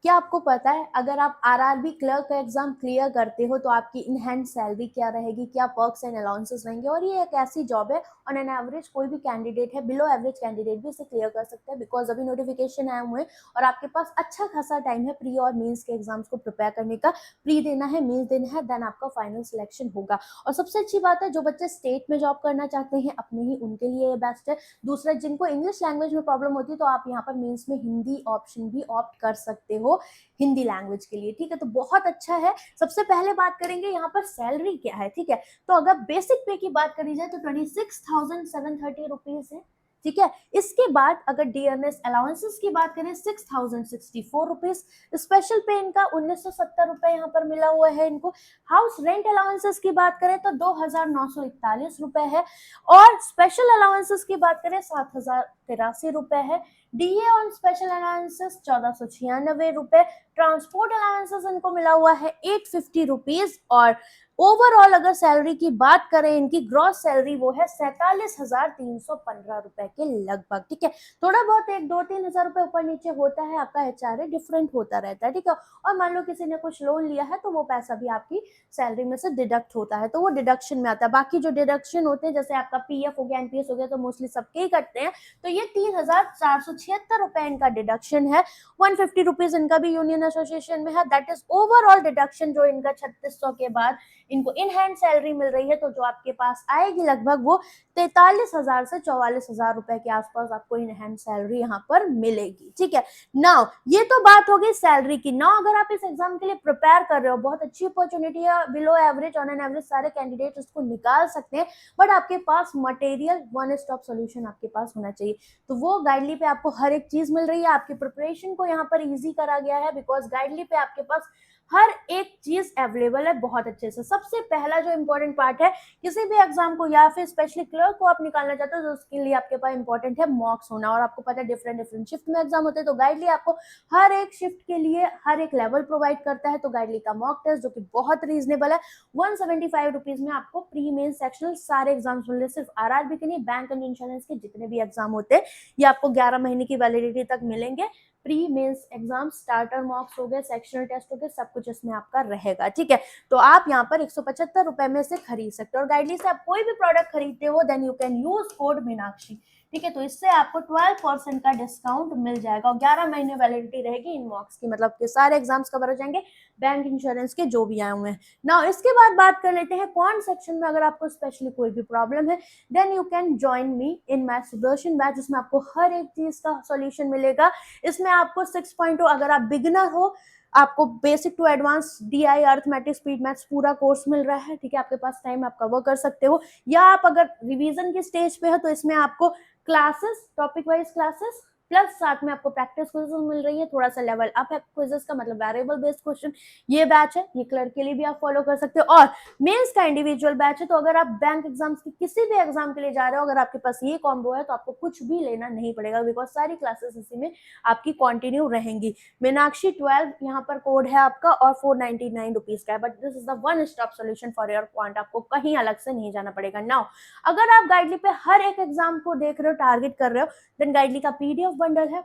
क्या आपको पता है अगर आप आरआरबी क्लर्क का एग्जाम क्लियर करते हो तो आपकी इन हैंड सैलरी क्या रहेगी, क्या पर्क्स एंड अलाउंसेस रहेंगे। और ये एक ऐसी जॉब है ऑन एन एवरेज कोई भी कैंडिडेट है, बिलो एवरेज कैंडिडेट भी इसे क्लियर कर सकता है, बिकॉज अभी नोटिफिकेशन आए हुए हैं और आपके पास अच्छा खासा टाइम है प्री और मेंस के एग्जाम्स को प्रिपेयर करने का। प्री देना है, मेंस देना है, देन आपका फाइनल सिलेक्शन होगा। और सबसे अच्छी बात है, जो बच्चे स्टेट में जॉब करना चाहते हैं अपने ही, उनके लिए ये बेस्ट है। दूसरा, जिनको इंग्लिश लैंग्वेज में प्रॉब्लम होती है तो आप यहाँ पर मेंस में हिंदी ऑप्शन भी ऑप्ट कर सकते हो हिंदी लैंग्वेज के लिए। ठीक है, तो बहुत अच्छा है। सबसे पहले बात करेंगे यहाँ पर सैलरी क्या है। ठीक है, तो अगर बेसिक पे की बात करी जाए तो 26,730 रुपीज है। ठीक है, इसके बाद अगर डीएनएस अलाउंसेस की बात करें 6,064 रुपीज। स्पेशल पे इनका 1,970 रुपए यहाँ पर मिला हुआ है इनको। हाउस रेंट अलाउंसेस की बात करें तो 2,941 रुपए है। और स्पेशल अलाउंसेस की बात करें 7,083 रुपए है। डीए ऑन स्पेशल अलाउंसेस 1,496 रुपए। ट्रांसपोर्ट अलाउंसेस इनको मिला हुआ है 850 रुपीज। और ओवरऑल अगर सैलरी की बात करें, इनकी ग्रॉस सैलरी वो है 47,315 रुपए के लगभग। ठीक है, थोड़ा बहुत 1-2-3 हजार रुपए ऊपर नीचे होता है, आपका एचआरए डिफरेंट होता रहता है। ठीक है, और मान लो किसी ने कुछ लोन लिया है तो वो पैसा भी आपकी सैलरी में से डिडक्ट होता है, तो वो डिडक्शन में आता है। बाकी जो डिडक्शन होते हैं जैसे आपका पीएफ हो गया, एनपीएस हो गया, तो मोस्टली सबके ही कटते हैं। तो ये 3,476 रुपए इनका डिडक्शन है। 150 रुपीज इनका भी यूनियन एसोसिएशन में है। दैट इज ओवरऑल डिडक्शन जो इनका 3600 के बाद इनको इन हैंड सैलरी मिल रही है। तो जो आपके पास आएगी लगभग वो 43,000 से 44,000 रुपए के आसपास आपको इन हैंड सैलरी यहाँ पर मिलेगी। ठीक है, नाउ ये तो बात हो गई सैलरी की। नाउ अगर आप इस एग्जाम के लिए प्रिपेयर कर रहे हो, बहुत अच्छी अपॉर्चुनिटी है, below average on an average सारे कैंडिडेट इसको निकाल सकते हैं, बट आपके पास मटेरियल वन स्टॉप सोल्यूशन आपके पास होना चाहिए। तो वो गाइडली पे आपको हर एक चीज मिल रही है, आपकी प्रिपरेशन को यहाँ पर इजी करा गया है, बिकॉज गाइडली पे आपके पास हर एक चीज अवेलेबल है बहुत अच्छे से। सबसे पहला जो इंपॉर्टेंट पार्ट है, किसी भी एग्जाम को या फिर स्पेशली क्लर्क को आप निकालना चाहते हो तो उसके लिए आपके पास इंपॉर्टेंट है मॉक्स होना। और आपको पता है डिफरेंट डिफरेंट शिफ्ट में एग्जाम होते हैं, तो गाइडली आपको हर एक शिफ्ट के लिए हर एक लेवल प्रोवाइड करता है। तो गाइडली का मॉक टेस्ट जो कि बहुत रीजनेबल है, 175 रुपीज में आपको प्री मेन सेक्शनल सारे एग्जाम्स मिल रहे हैं। सिर्फ आरआरबी के नहीं, बैंक एंड इंश्योरेंस के जितने भी एग्जाम होते हैं ये आपको 11 महीने की वैलिडिटी तक मिलेंगे। Pre mains exam, starter mocks हो गए, सेक्शनल टेस्ट हो गए, सब कुछ इसमें आपका रहेगा। ठीक है, तो आप यहाँ पर 175 रुपए में से खरीद सकते हो। और गाइडली से आप कोई भी प्रोडक्ट खरीदते हो then you can use code Meenakshi. ठीक है, तो इससे आपको 12% का डिस्काउंट मिल जाएगा और 11 महीने वैलिडिटी रहेगी इन मॉक्स की, मतलब कि सारे एग्जाम्स कवर हो जाएंगे, बैंक इंश्योरेंस के जो भी आए हुए हैं। ना इसके बाद बात कर लेते हैं कौन सेक्शन में अगर आपको स्पेशली कोई भी प्रॉब्लम है then you can join me in my Sudarshan batch, जिसमें आपको हर एक चीज का सॉल्यूशन मिलेगा। इसमें आपको 6.0 अगर आप बिगिनर हो, आपको basic to advance DI arithmetic speed maths पूरा कोर्स मिल रहा है। ठीक है, आपके पास टाइम, आप कवर कर सकते हो। या आप अगर रिवीजन की स्टेज पे हो तो इसमें आपको classes, topic wise classes, plus साथ में आपको प्रैक्टिस क्विज़ेस मिल रही है। थोड़ा सा लेवल अप है क्विज़ेस का, मतलब वेरिएबल बेस्ड क्वेश्चन। ये बैच है, ये क्लर्क के लिए भी आप फॉलो कर सकते हो। और मेंस का इंडिविजुअल बैच है, तो अगर आप बैंक एग्जाम्स की किसी भी एग्जाम के लिए जा रहे हो, अगर आपके पास ये कॉम्बो है तो आपको कुछ भी लेना नहीं पड़ेगा, बिकॉज सारी क्लासेस इसी में आपकी कंटिन्यू रहेंगी। मीनाक्षी 12 यहाँ पर कोड है आपका और 499 रुपीज का है, but this is the one stop solution for your quant, आपको कहीं अलग से नहीं जाना पड़ेगा। नाउ अगर आप गाइडली पे हर एक एग्जाम को देख रहे हो, टारगेट कर रहे हो, देन गाइडली का पीडीएफ बंडल है,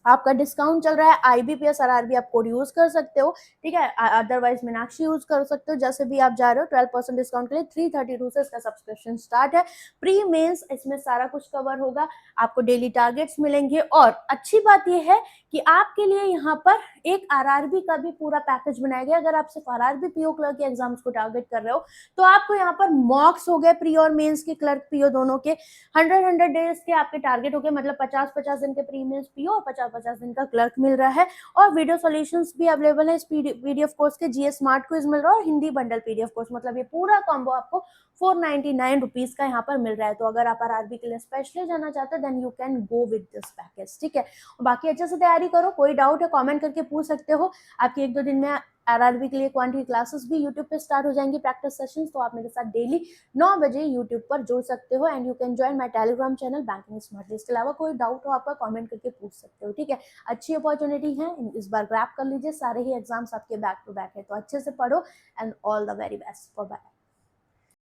आपका डिस्काउंट चल रहा है, आईबीपीएस आरआरबी आप कोड यूज कर सकते हो। ठीक है, अदरवाइज मीनाक्षी यूज कर सकते हो। जैसे भी आप जा रहे हो 12% डिस्काउंट के लिए 332 से इसका सब्सक्रिप्शन स्टार्ट है। प्री मेंस इसमें सारा कुछ कवर होगा, आपको डेली टारगेट्स मिलेंगे। और अच्छी बात यह है कि आपके लिए यहाँ पर एक आरआरबी का भी पूरा पैकेज बनाया गया। अगर आप सिर्फ आरआरबी पीओ क्लर्क के एग्जाम्स को टारगेट कर रहे हो तो आपको यहाँ पर मॉक्स हो गए, प्री और मेंस के, क्लर्क पीओ दोनों के 100 डेज के आपके टारगेट हो गए, मतलब 50-50 दिन के प्री मेंस पीओ और 50-50 दिन का क्लर्क मिल रहा है। और वीडियो सॉल्यूशंस भी अवेलेबल है इस पीडीएफ कोर्स के। जीएस स्मार्ट क्विज मिल रहा है और हिंदी बंडल पीडीएफ कोर्स, मतलब ये पूरा कॉम्बो आपको 499 रुपीज का यहाँ पर मिल रहा है। तो अगर आप आरआरबी के लिए स्पेशली जाना चाहते हैं then you can go with this package. ठीक है, बाकी अच्छे से तैयारी करो, कोई डाउट है कमेंट करके पूछ सकते हो। आपकी 1-2 दिन में आरआरबी के लिए क्वांटिटी क्लासेस भी यूट्यूब पे स्टार्ट हो जाएंगी, प्रैक्टिस सेशंस, तो आप मेरे साथ डेली 9 बजे यूट्यूब पर जुड़ सकते हो। And you can join my Telegram channel banking smartly. इसके अलावा कोई डाउट हो आपका कमेंट करके पूछ सकते हो। ठीक है, अच्छी अपॉर्चुनिटी है, इस बार ग्रैब कर लीजिए, सारे ही एग्जाम्स आपके बैक टू बैक है, तो अच्छे से पढ़ो and all the very best. Bye.